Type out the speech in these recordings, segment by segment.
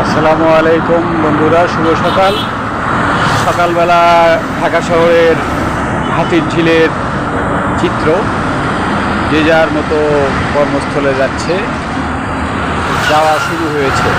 আসসালামু আলাইকুম বন্ধুরা, শুভ সকাল। সকালবেলা ঢাকা শহরের হাতির ঝিলের চিত্র, যে যার মতো কর্মস্থলে যাচ্ছে, যাওয়া শুরু হয়েছে।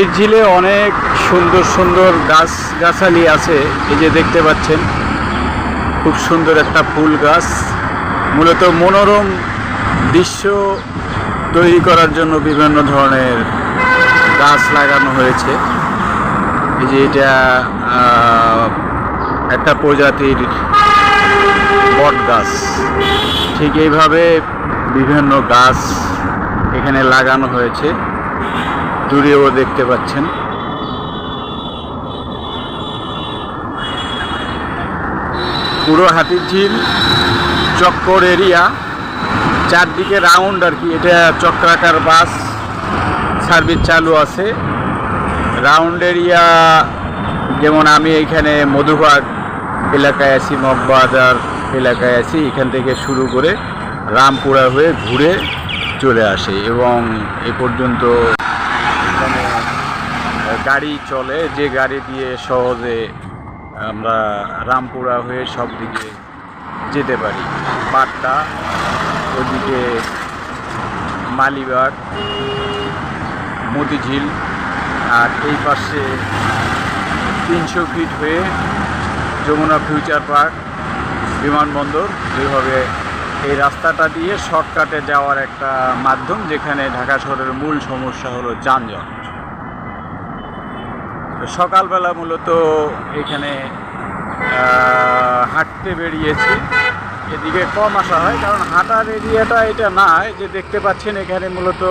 এই ঝিলে অনেক সুন্দর সুন্দর গাছগাছালি আছে। এই যে দেখতে পাচ্ছেন, খুব সুন্দর একটা ফুল গাছ, মূলত মনোরম দৃশ্য তৈরি করার জন্য বিভিন্ন ধরনের গাছ লাগানো হয়েছে। এই যে এটা একটা প্রজাতির বট গাছ। ঠিক এইভাবে বিভিন্ন গাছ এখানে লাগানো হয়েছে, দূরেও দেখতে পাচ্ছেন। পুরো হাতির ঝিল চক্কর এরিয়া, চারদিকে রাউন্ড আর কি। এটা চক্রাকার বাস সার্ভিস চালু আছে। রাউন্ড এরিয়া, যেমন আমি এখানে মধুবাগ এলাকায় আছি, মগবাজার এলাকায় আছি, এখান থেকে শুরু করে রামপুরা হয়ে ঘুরে চলে আসে এবং এ পর্যন্ত এখানে গাড়ি চলে, যে গাড়ি দিয়ে সহজে আমরা রামপুরা হয়ে সব দিকে যেতে পারি। বাড্ডা, ওদিকে মালিবাগ, মতিঝিল, আর এই পাশে 300 ফিট হয়ে যমুনা ফিউচার পার্ক, বিমানবন্দর। এইভাবে এই রাস্তাটা দিয়ে শর্টকাটে যাওয়ার একটা মাধ্যম, যেখানে ঢাকা শহরের মূল সমস্যা হলো যানজট। সকালবেলা মূলত এখানে হাঁটতে বেরিয়েছি। এদিকে কম আসা হয়, কারণ হাঁটার এরিয়াটা এটা না। যে দেখতে পাচ্ছেন এখানে মূলত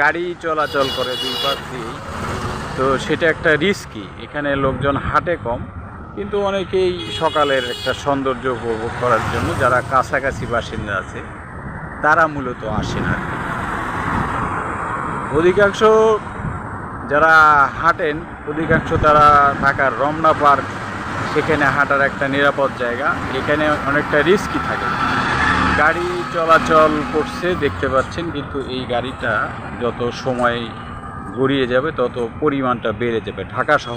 গাড়ি চলাচল করে দুই পাশ দিয়েই, তো সেটা একটা রিস্কি। এখানে লোকজন হাঁটে কম, কিন্তু অনেকেই সকালের একটা সৌন্দর্য উপভোগ করার জন্য, যারা কাছাকাছি বাসিন্দা আছে, তারা মূলত আসেন আর কি। অধিকাংশ যারা হাঁটেন, অধিকাংশ তারা ঢাকার রমনা পার্ক, সেখানে হাঁটার একটা নিরাপদ জায়গা। এখানে অনেকটা রিস্কি থাকে, গাড়ি চলাচল করছে দেখতে পাচ্ছেন, কিন্তু এই গাড়িটা যত সময় গড়িয়ে যাবে তত পরিমাণটা বেড়ে যাবে। ঢাকা শহর